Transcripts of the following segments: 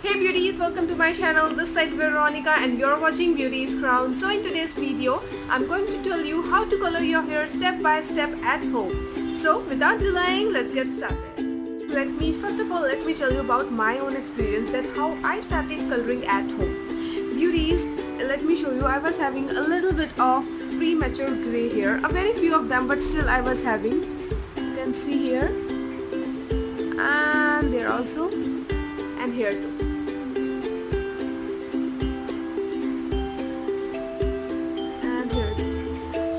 Hey beauties, welcome to my channel. This side Veronica and you're watching Beauties Crown. So in today's video, I'm going to tell you how to color your hair step by step at home. So without delaying, let's get started. First of all, let me tell you about my own experience, that how I started coloring at home. Beauties, let me show you. I was having a little bit of premature gray hair, a very few of them, but still I was having. You can see here and there also, and here too.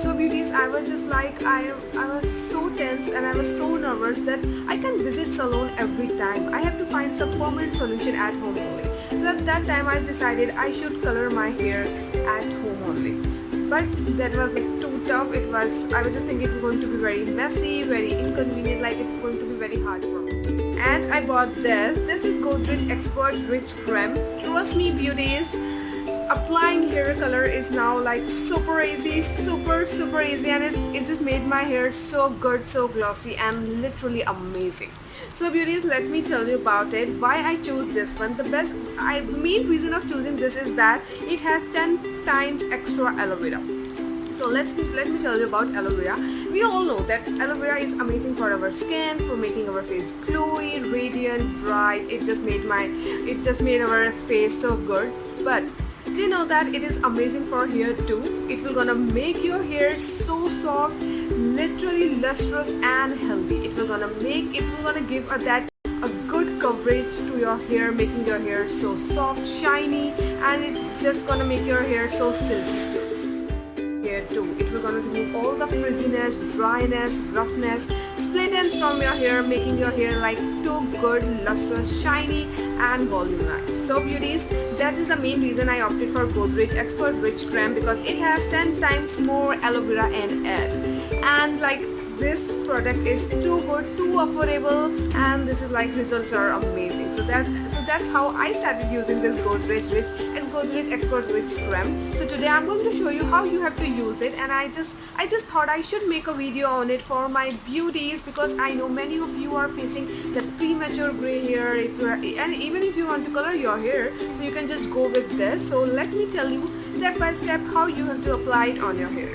So beauties, I was just like, I was so tense and I was so nervous that I can't visit salon every time. I have to find some permanent solution at home only. So at that time I decided I should color my hair at home only. But that was like too tough. I was just thinking it was going to be very messy, very inconvenient, like it's going to be very hard for me. And I bought this. This is Godrej Expert Rich Creme. Trust me beauties, applying hair color is now like super easy, super easy, and it just made my hair so good, so glossy and literally amazing. So beauties, let me tell you about it, why I chose this one. The main reason of choosing this is that it has 10 times extra aloe vera. So let me tell you about aloe vera. We all know that aloe vera is amazing for our skin, for making our face glowy, radiant, bright. It just made our face so good. But do you know that it is amazing for hair too? It will gonna make your hair so soft, literally lustrous and healthy. It will gonna give a good coverage to your hair, making your hair so soft, shiny, and it's just gonna make your hair so silky too. It will gonna remove all the frizziness, dryness, roughness, split ends from your hair, making your hair like too good, lustrous, shiny and volumized. So beauties, that is the main reason I opted for Godrej Expert Rich Creme, because it has 10 times more aloe vera in it. And like, this product is too good, too affordable, and this is like, results are amazing. So that's how I started using this Godrej Expert Rich Creme. So today I'm going to show you how you have to use it, and I just thought I should make a video on it for my beauties, because I know many of you are facing that premature gray hair, and even if you want to color your hair, so you can just go with this. So let me tell you step by step how you have to apply it on your hair.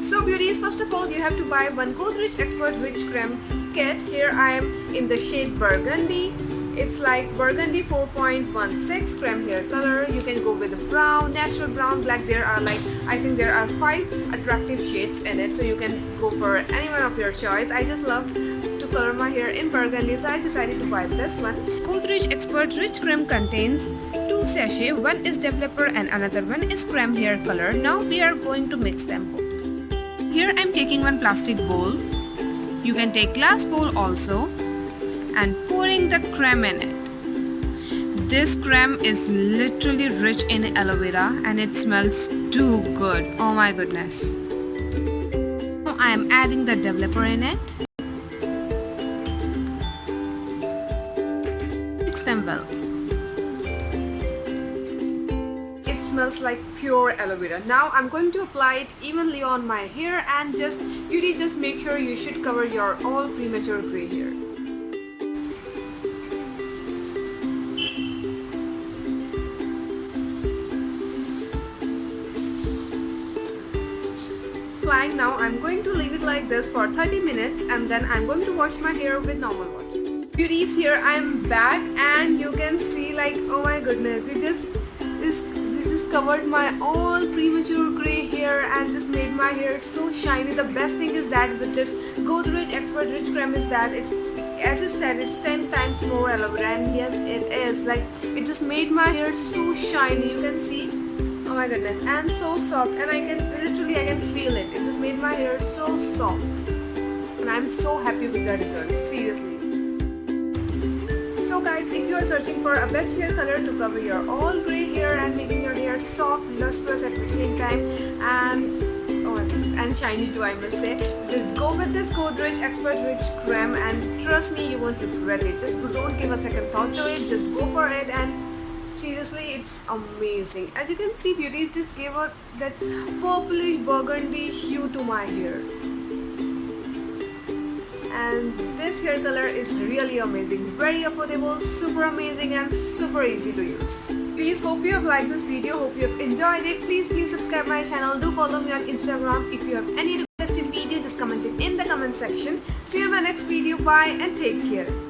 So beauties, first of all, you have to buy one Godrej Expert Rich Creme kit. Here I am in the shade burgundy. It's like burgundy 4.16 creme hair color. You can go with brown, natural brown, black. I think there are 5 attractive shades in it, so you can go for any one of your choice. I just love to color my hair in burgundy, so I decided to buy this one. Godrej Expert Rich Creme contains 2 sachets. One is developer and another one is creme hair color. Now we are going to mix them both. Here I am taking one plastic bowl. You can take glass bowl also, and pouring the creme in it. This creme is literally rich in aloe vera and it smells too good. Oh my goodness. Now I am adding the developer in it. Mix them well. It smells like pure aloe vera. Now I'm going to apply it evenly on my hair, and just make sure you should cover your all premature gray hair. Now I'm going to leave it like this for 30 minutes, and then I'm going to wash my hair with normal water. Beauties, here I am back, and you can see, like, oh my goodness, it just covered my all premature gray hair and just made my hair so shiny. The best thing is that with this Godrej Expert Rich Creme is that it's, as I said, it's 10 times more aloe vera, and yes, it is like, it just made my hair so shiny. You can see, oh my goodness, and so soft, and I can feel it. It just made my hair so soft, and I'm so happy with the results, seriously. So guys, if you are searching for a best hair color to cover your all gray hair and making your hair soft, lustrous at the same time, and shiny too, I must say, just go with this Godrej Expert Rich Creme, and trust me, you won't regret it. Just don't give a second thought to it, just go for it, and seriously, it's amazing. As you can see, beauties, just gave out that purplish burgundy hue to my hair. and this hair color is really amazing, very affordable, super amazing and super easy to use. Please hope you have liked this video, hope you have enjoyed it. Please subscribe my channel, do follow me on Instagram. If you have any requested video, just comment it in the comment section. See you in my next video. Bye and take care.